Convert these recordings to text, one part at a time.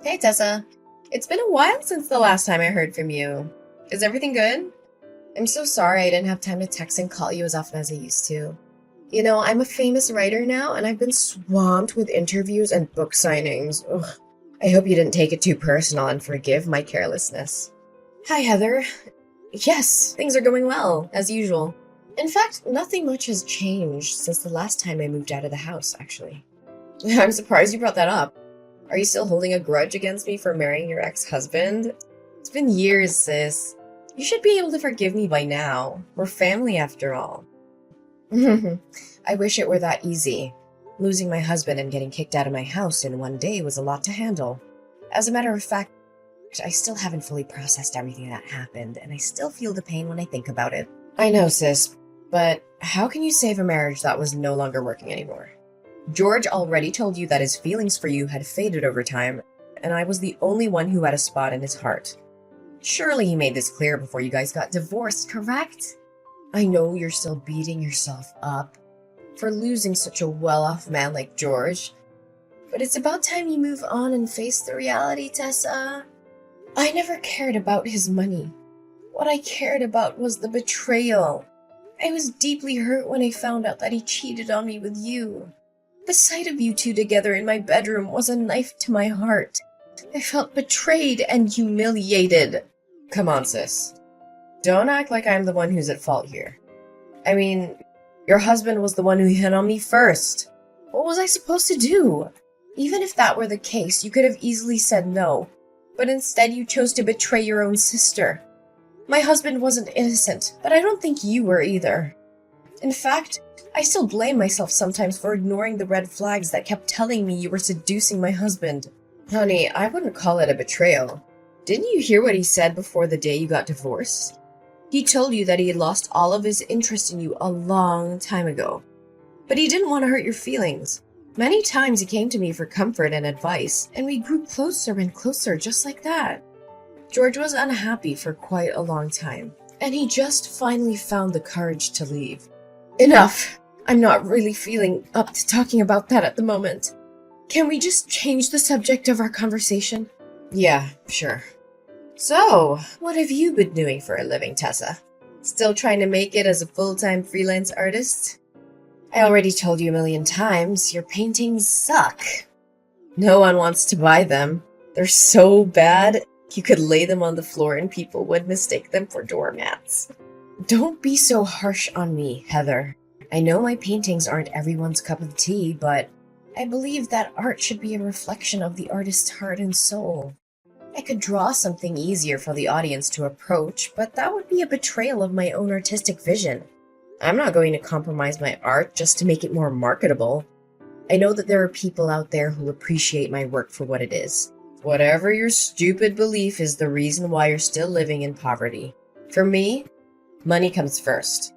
Hey Tessa, it's been a while since the last time I heard from you. Is everything good? I'm so sorry I didn't have time to text and call you as often as I used to. I'm a famous writer now and I've been swamped with interviews and book signings. Ugh. I hope you didn't take it too personal and forgive my carelessness. Hi Heather. Yes, things are going well, as usual. In fact, nothing much has changed since the last time I moved out of the house, actually. I'm surprised you brought that up. Are you still holding a grudge against me for marrying your ex-husband? It's been years, sis. You should be able to forgive me by now. We're family after all. I wish it were that easy. Losing my husband and getting kicked out of my house in one day was a lot to handle. As a matter of fact, I still haven't fully processed everything that happened, and I still feel the pain when I think about it. I know, sis, but how can you save a marriage that was no longer working anymore? George already told you that his feelings for you had faded over time, and I was the only one who had a spot in his heart. Surely he made this clear before you guys got divorced, correct? I know you're still beating yourself up for losing such a well-off man like George, but it's about time you move on and face the reality, Tessa. I never cared about his money. What I cared about was the betrayal. I was deeply hurt when I found out that he cheated on me with you. The sight of you two together in my bedroom was a knife to my heart. I felt betrayed and humiliated. Come on, sis. Don't act like I'm the one who's at fault here. I mean, your husband was the one who hit on me first. What was I supposed to do? Even if that were the case, you could have easily said no. But instead you chose to betray your own sister. My husband wasn't innocent, but I don't think you were either. In fact, I still blame myself sometimes for ignoring the red flags that kept telling me you were seducing my husband. Honey, I wouldn't call it a betrayal. Didn't you hear what he said before the day you got divorced? He told you that he had lost all of his interest in you a long time ago. But he didn't want to hurt your feelings. Many times he came to me for comfort and advice, and we grew closer and closer just like that. George was unhappy for quite a long time, and he just finally found the courage to leave. Enough! I'm not really feeling up to talking about that at the moment. Can we just change the subject of our conversation? Yeah, sure. So, what have you been doing for a living, Tessa? Still trying to make it as a full-time freelance artist? I already told you a million times, your paintings suck. No one wants to buy them. They're so bad, you could lay them on the floor and people would mistake them for doormats. Don't be so harsh on me, Heather. I know my paintings aren't everyone's cup of tea, but I believe that art should be a reflection of the artist's heart and soul. I could draw something easier for the audience to approach, but that would be a betrayal of my own artistic vision. I'm not going to compromise my art just to make it more marketable. I know that there are people out there who appreciate my work for what it is. Whatever your stupid belief is the reason why you're still living in poverty. For me, money comes first,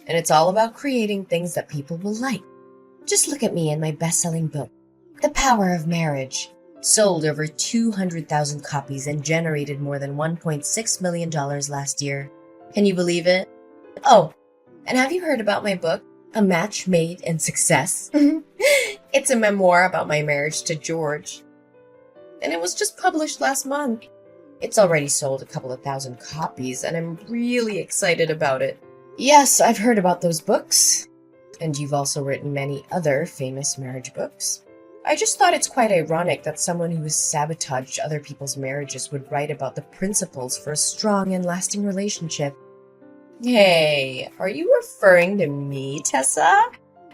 and it's all about creating things that people will like. Just look at me and my best-selling book, The Power of Marriage. Sold over 200,000 copies and generated more than $1.6 million last year. Can you believe it? Oh, and have you heard about my book, A Match Made in Success? It's a memoir about my marriage to George. And it was just published last month. It's already sold a couple of thousand copies, and I'm really excited about it. Yes, I've heard about those books. And you've also written many other famous marriage books. I just thought it's quite ironic that someone who has sabotaged other people's marriages would write about the principles for a strong and lasting relationship. Hey, are you referring to me, Tessa?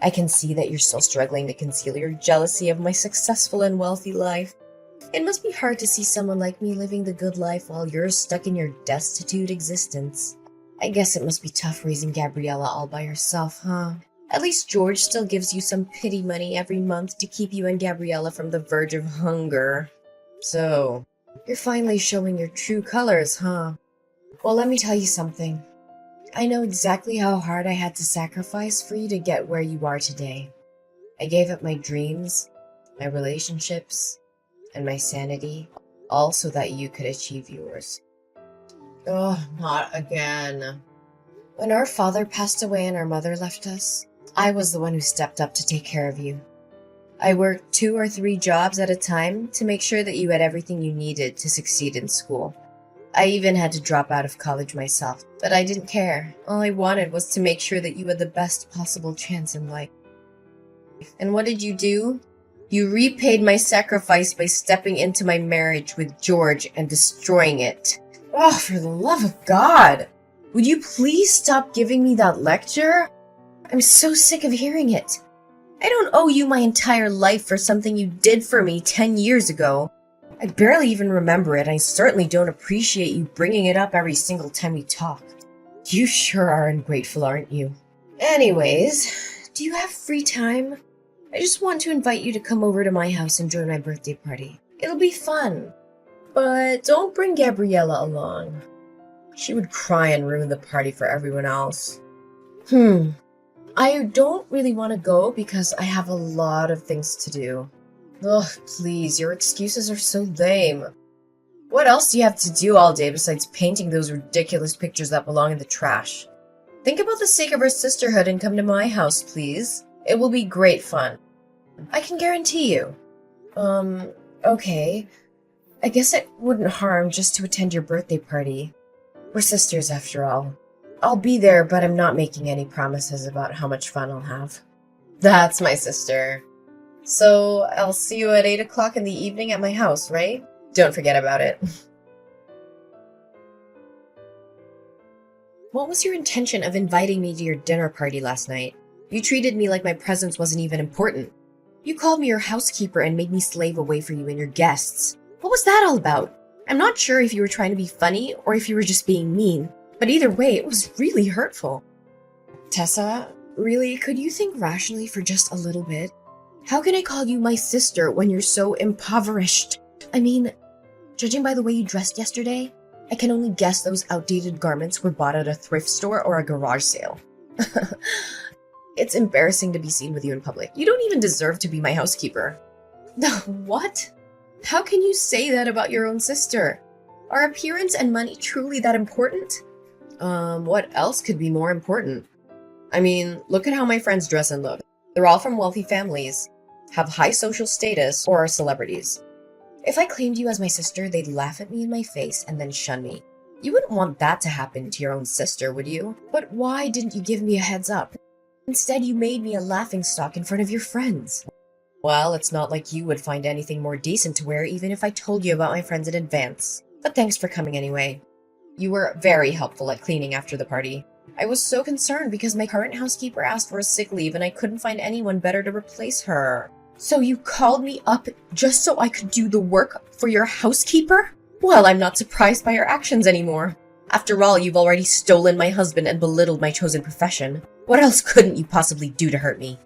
I can see that you're still struggling to conceal your jealousy of my successful and wealthy life. It must be hard to see someone like me living the good life while you're stuck in your destitute existence. I guess it must be tough raising Gabriella all by yourself, huh? At least George still gives you some pity money every month to keep you and Gabriella from the verge of hunger. So, you're finally showing your true colors, huh? Well, let me tell you something. I know exactly how hard I had to sacrifice for you to get where you are today. I gave up my dreams, my relationships, and my sanity, all so that you could achieve yours. Oh, not again. When our father passed away and our mother left us, I was the one who stepped up to take care of you. I worked 2 or 3 jobs at a time to make sure that you had everything you needed to succeed in school. I even had to drop out of college myself, but I didn't care. All I wanted was to make sure that you had the best possible chance in life. And what did you do? You repaid my sacrifice by stepping into my marriage with George and destroying it. Oh, for the love of God! Would you please stop giving me that lecture? I'm so sick of hearing it. I don't owe you my entire life for something you did for me 10 years ago. I barely even remember it. I certainly don't appreciate you bringing it up every single time we talk. You sure are ungrateful, aren't you? Anyways, do you have free time? I just want to invite you to come over to my house and join my birthday party. It'll be fun. But don't bring Gabriella along. She would cry and ruin the party for everyone else. I don't really want to go because I have a lot of things to do. Ugh, please, your excuses are so lame. What else do you have to do all day besides painting those ridiculous pictures that belong in the trash? Think about the sake of our sisterhood and come to my house, please. It will be great fun. I can guarantee you. Okay. I guess it wouldn't harm just to attend your birthday party. We're sisters after all. I'll be there, but I'm not making any promises about how much fun I'll have. That's my sister. So I'll see you at 8 o'clock in the evening at my house, right? Don't forget about it. What was your intention of inviting me to your dinner party last night? You treated me like my presence wasn't even important. You called me your housekeeper and made me slave away for you and your guests. What was that all about? I'm not sure if you were trying to be funny or if you were just being mean, but either way, it was really hurtful. Tessa, really, could you think rationally for just a little bit? How can I call you my sister when you're so impoverished? I mean, judging by the way you dressed yesterday, I can only guess those outdated garments were bought at a thrift store or a garage sale. It's embarrassing to be seen with you in public. You don't even deserve to be my housekeeper. What? How can you say that about your own sister? Are appearance and money truly that important? What else could be more important? I mean, look at how my friends dress and look. They're all from wealthy families, have high social status, or are celebrities. If I claimed you as my sister, they'd laugh at me in my face and then shun me. You wouldn't want that to happen to your own sister, would you? But why didn't you give me a heads up? Instead, you made me a laughingstock in front of your friends. Well, it's not like you would find anything more decent to wear even if I told you about my friends in advance. But thanks for coming anyway. You were very helpful at cleaning after the party. I was so concerned because my current housekeeper asked for a sick leave and I couldn't find anyone better to replace her. So you called me up just so I could do the work for your housekeeper? Well, I'm not surprised by your actions anymore. After all, you've already stolen my husband and belittled my chosen profession. What else couldn't you possibly do to hurt me?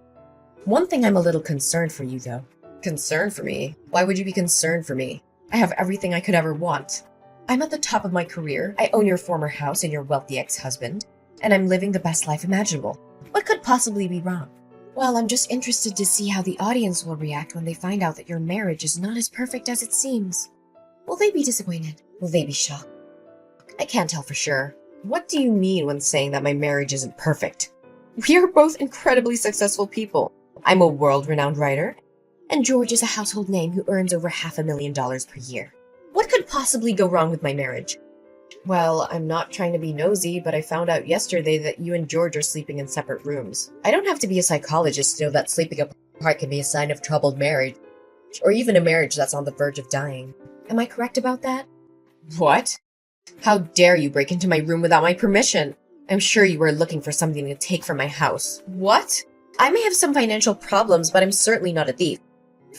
One thing I'm a little concerned for you, though. Concerned for me? Why would you be concerned for me? I have everything I could ever want. I'm at the top of my career, I own your former house and your wealthy ex-husband, and I'm living the best life imaginable. What could possibly be wrong? Well, I'm just interested to see how the audience will react when they find out that your marriage is not as perfect as it seems. Will they be disappointed? Will they be shocked? I can't tell for sure. What do you mean when saying that my marriage isn't perfect? We are both incredibly successful people. I'm a world-renowned writer, and George is a household name who earns over $500,000 per year. What could possibly go wrong with my marriage? Well, I'm not trying to be nosy, but I found out yesterday that you and George are sleeping in separate rooms. I don't have to be a psychologist to know that sleeping apart can be a sign of troubled marriage, or even a marriage that's on the verge of dying. Am I correct about that? What? How dare you break into my room without my permission? I'm sure you were looking for something to take from my house. What? I may have some financial problems, but I'm certainly not a thief.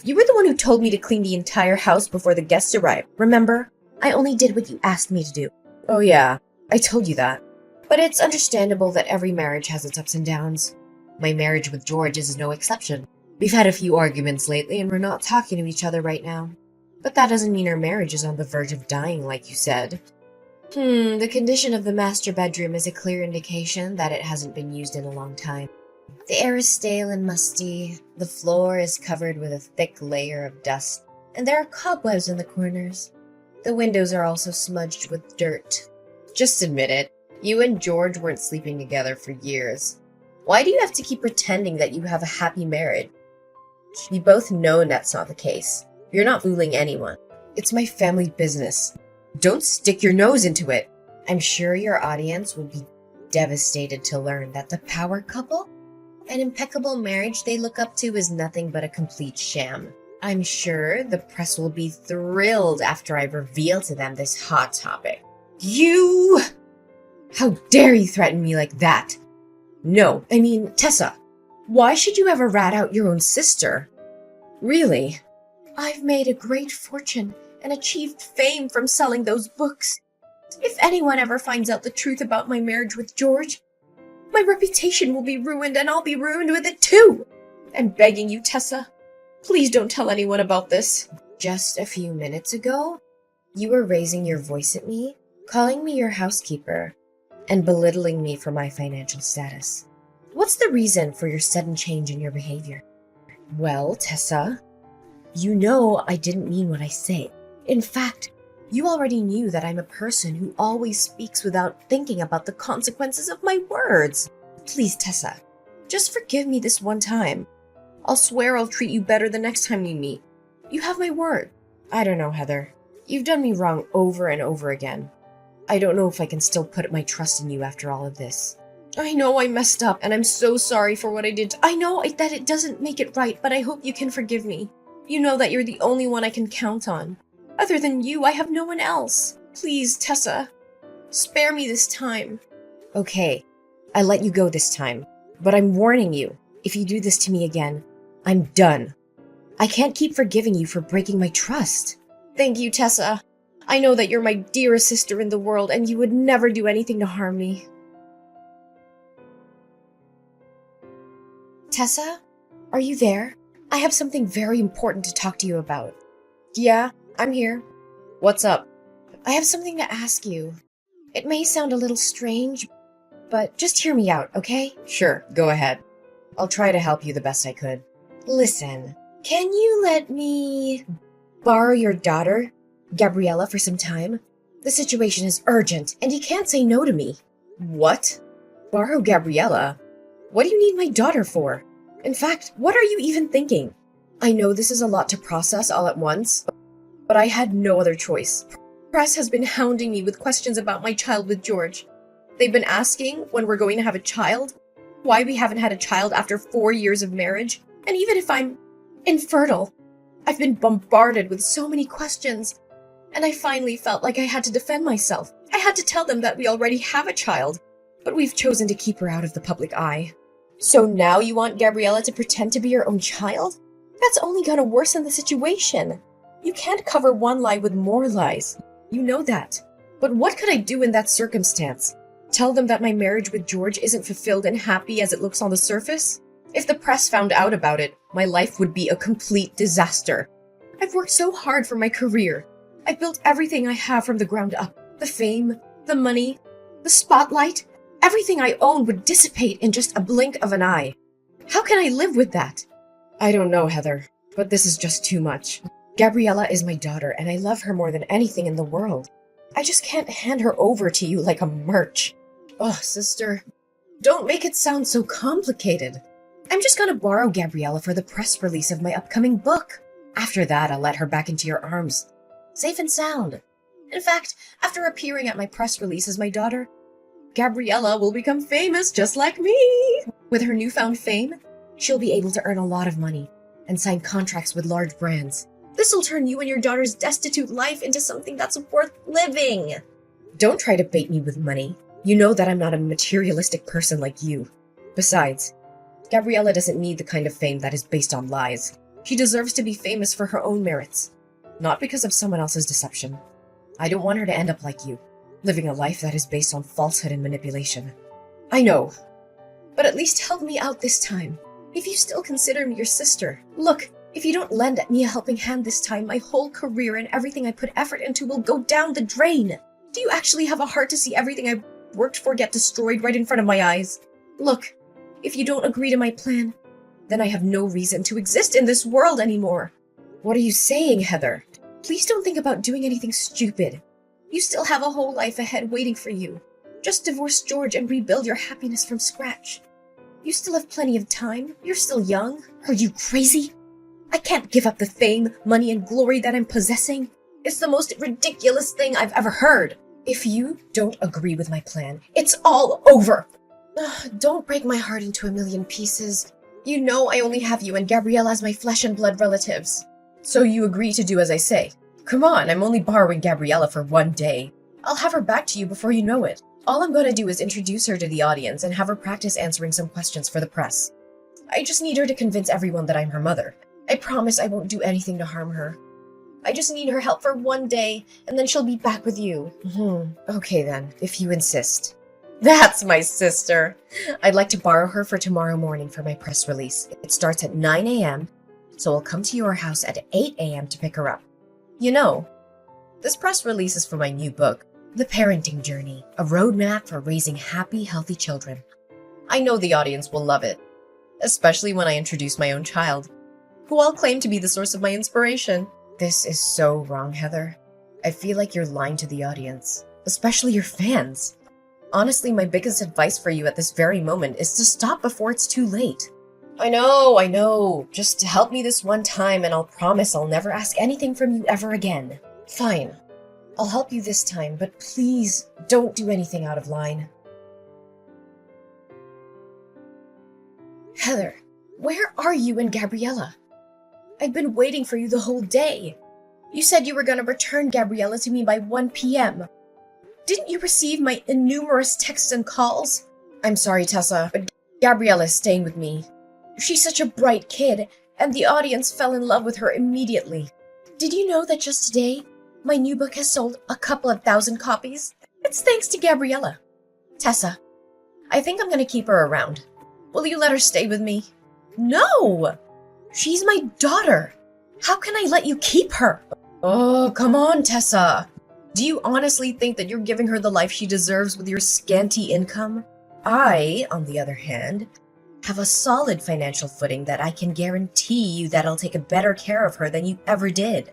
You were the one who told me to clean the entire house before the guests arrived, remember? I only did what you asked me to do. Oh yeah, I told you that. But it's understandable that every marriage has its ups and downs. My marriage with George is no exception. We've had a few arguments lately and we're not talking to each other right now. But that doesn't mean our marriage is on the verge of dying, like you said. The condition of the master bedroom is a clear indication that it hasn't been used in a long time. The air is stale and musty, the floor is covered with a thick layer of dust, and there are cobwebs in the corners. The windows are also smudged with dirt. Just admit it, you and George weren't sleeping together for years. Why do you have to keep pretending that you have a happy marriage? We both know that's not the case. You're not fooling anyone. It's my family business. Don't stick your nose into it. I'm sure your audience will be devastated to learn that the power couple, an impeccable marriage they look up to, is nothing but a complete sham. I'm sure the press will be thrilled after I reveal to them this hot topic. You! How dare you threaten me like that? No, I mean, Tessa, why should you ever rat out your own sister? Really? I've made a great fortune and achieved fame from selling those books. If anyone ever finds out the truth about my marriage with George, my reputation will be ruined and I'll be ruined with it too. I'm begging you, Tessa, please don't tell anyone about this. Just a few minutes ago, you were raising your voice at me, calling me your housekeeper, and belittling me for my financial status. What's the reason for your sudden change in your behavior? Well, Tessa, you know I didn't mean what I say. In fact, you already knew that I'm a person who always speaks without thinking about the consequences of my words. Please, Tessa, just forgive me this one time. I'll swear I'll treat you better the next time we meet. You have my word. I don't know, Heather. You've done me wrong over and over again. I don't know if I can still put my trust in you after all of this. I know I messed up, and I'm so sorry for what I did. I know that it doesn't make it right, but I hope you can forgive me. You know that you're the only one I can count on. Other than you, I have no one else. Please, Tessa, spare me this time. Okay, I let you go this time, but I'm warning you, if you do this to me again, I'm done. I can't keep forgiving you for breaking my trust. Thank you, Tessa. I know that you're my dearest sister in the world, and you would never do anything to harm me. Tessa, are you there? I have something very important to talk to you about. Yeah, I'm here. What's up? I have something to ask you. It may sound a little strange, but just hear me out, okay? Sure, go ahead. I'll try to help you the best I could. Listen, can you let me borrow your daughter, Gabriella, for some time? The situation is urgent, and you can't say no to me. What? Borrow Gabriella? What do you need my daughter for? In fact, what are you even thinking? I know this is a lot to process all at once, but I had no other choice. Press has been hounding me with questions about my child with George. They've been asking when we're going to have a child, why we haven't had a child after 4 years of marriage, and even if I'm infertile. I've been bombarded with so many questions, and I finally felt like I had to defend myself. I had to tell them that we already have a child, but we've chosen to keep her out of the public eye. So now you want Gabriella to pretend to be your own child? That's only gonna worsen the situation. You can't cover one lie with more lies. You know that. But what could I do in that circumstance? Tell them that my marriage with George isn't fulfilled and happy as it looks on the surface? If the press found out about it, my life would be a complete disaster. I've worked so hard for my career. I built everything I have from the ground up. The fame, the money, the spotlight. Everything I own would dissipate in just a blink of an eye. How can I live with that? I don't know, Heather, but this is just too much. Gabriella is my daughter, and I love her more than anything in the world. I just can't hand her over to you like a merch. Oh, sister, don't make it sound so complicated. I'm just gonna borrow Gabriella for the press release of my upcoming book. After that, I'll let her back into your arms, safe and sound. In fact, after appearing at my press release as my daughter, Gabriella will become famous just like me. With her newfound fame, she'll be able to earn a lot of money and sign contracts with large brands. This'll turn you and your daughter's destitute life into something that's worth living. Don't try to bait me with money. You know that I'm not a materialistic person like you. Besides, Gabriella doesn't need the kind of fame that is based on lies. She deserves to be famous for her own merits, not because of someone else's deception. I don't want her to end up like you, living a life that is based on falsehood and manipulation. I know, but at least help me out this time. If you still consider me your sister, look, if you don't lend me a helping hand this time, my whole career and everything I put effort into will go down the drain. Do you actually have a heart to see everything I worked for get destroyed right in front of my eyes? Look, if you don't agree to my plan, then I have no reason to exist in this world anymore. What are you saying, Heather? Please don't think about doing anything stupid. You still have a whole life ahead waiting for you. Just divorce George and rebuild your happiness from scratch. You still have plenty of time. You're still young. Are you crazy? I can't give up the fame, money, and glory that I'm possessing. It's the most ridiculous thing I've ever heard. If you don't agree with my plan, it's all over. Don't break my heart into a million pieces. You know I only have you and Gabriella as my flesh and blood relatives. So you agree to do as I say. Come on, I'm only borrowing Gabriella for one day. I'll have her back to you before you know it. All I'm going to do is introduce her to the audience and have her practice answering some questions for the press. I just need her to convince everyone that I'm her mother. I promise I won't do anything to harm her. I just need her help for one day, and then she'll be back with you. Okay then, if you insist. That's my sister. I'd like to borrow her for tomorrow morning for my press release. It starts at 9 a.m., so I'll come to your house at 8 a.m. to pick her up. You know, this press release is for my new book, The Parenting Journey, a roadmap for raising happy, healthy children. I know the audience will love it, especially when I introduce my own child, who I'll claim to be the source of my inspiration. This is so wrong, Heather. I feel like you're lying to the audience, especially your fans. Honestly, my biggest advice for you at this very moment is to stop before it's too late. I know. Just help me this one time and I'll promise I'll never ask anything from you ever again. Fine. I'll help you this time, but please don't do anything out of line. Heather, where are you and Gabriella? I've been waiting for you the whole day. You said you were going to return Gabriella to me by 1 p.m. Didn't you receive my innumerous texts and calls? I'm sorry, Tessa, but Gabriella is staying with me. She's such a bright kid, and the audience fell in love with her immediately. Did you know that just today, my new book has sold a couple of thousand copies? It's thanks to Gabriella. Tessa, I think I'm going to keep her around. Will you let her stay with me? No! She's my daughter. How can I let you keep her? Oh, come on, Tessa. Do you honestly think that you're giving her the life she deserves with your scanty income? I, on the other hand, have a solid financial footing that I can guarantee you that I'll take a better care of her than you ever did.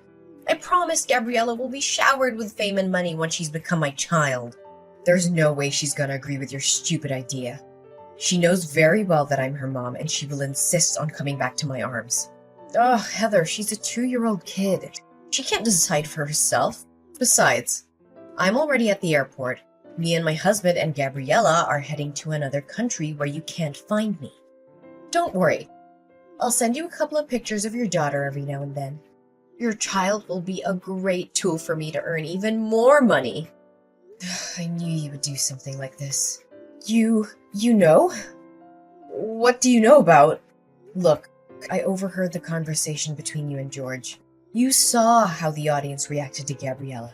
I promise Gabriella will be showered with fame and money once she's become my child. There's no way she's gonna agree with your stupid idea. She knows very well that I'm her mom and she will insist on coming back to my arms. Oh, Heather, she's a 2-year-old kid. She can't decide for herself. Besides, I'm already at the airport. Me and my husband and Gabriella are heading to another country where you can't find me. Don't worry. I'll send you a couple of pictures of your daughter every now and then. Your child will be a great tool for me to earn even more money. I knew you would do something like this. You know? What do you know about? Look, I overheard the conversation between you and George. You saw how the audience reacted to Gabriella,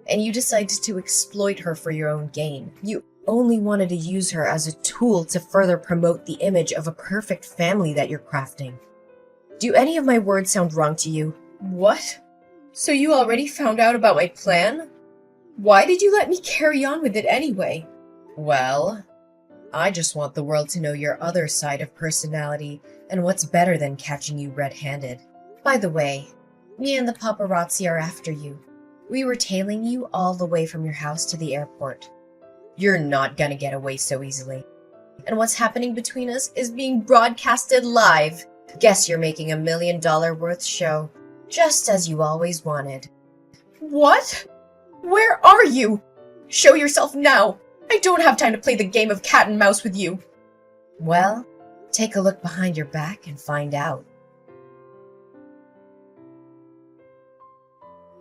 and you decided to exploit her for your own gain. You only wanted to use her as a tool to further promote the image of a perfect family that you're crafting. Do any of my words sound wrong to you? What? So you already found out about my plan? Why did you let me carry on with it anyway? Well, I just want the world to know your other side of personality, and what's better than catching you red-handed. By the way, me and the paparazzi are after you. We were tailing you all the way from your house to the airport. You're not gonna get away so easily. And what's happening between us is being broadcasted live. Guess you're making $1 million worth show, just as you always wanted. What? Where are you? Show yourself now. I don't have time to play the game of cat and mouse with you. Well, take a look behind your back and find out.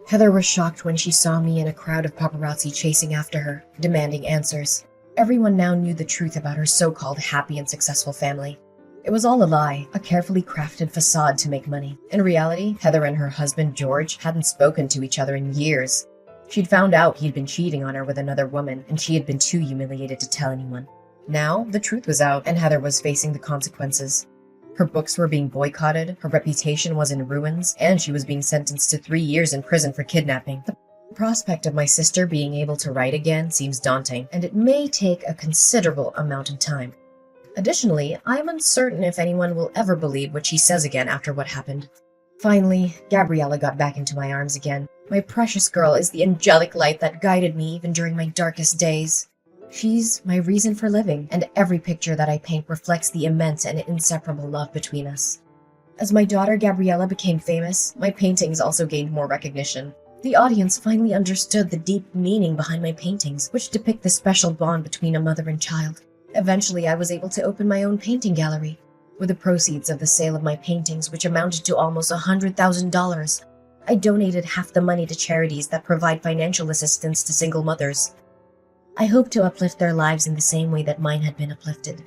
Heather was shocked when she saw me in a crowd of paparazzi chasing after her, demanding answers. Everyone now knew the truth about her so-called happy and successful family. It was all a lie, a carefully crafted facade to make money. In reality, Heather and her husband George hadn't spoken to each other in years. She'd found out he'd been cheating on her with another woman, and she had been too humiliated to tell anyone. Now, the truth was out, and Heather was facing the consequences. Her books were being boycotted, her reputation was in ruins, and she was being sentenced to 3 years in prison for kidnapping. The prospect of my sister being able to write again seems daunting, and it may take a considerable amount of time. Additionally, I am uncertain if anyone will ever believe what she says again after what happened. Finally, Gabriella got back into my arms again. My precious girl is the angelic light that guided me even during my darkest days. She's my reason for living, and every picture that I paint reflects the immense and inseparable love between us. As my daughter Gabriella became famous, my paintings also gained more recognition. The audience finally understood the deep meaning behind my paintings, which depict the special bond between a mother and child. Eventually, I was able to open my own painting gallery. With the proceeds of the sale of my paintings, which amounted to almost $100,000, I donated half the money to charities that provide financial assistance to single mothers. I hope to uplift their lives in the same way that mine had been uplifted.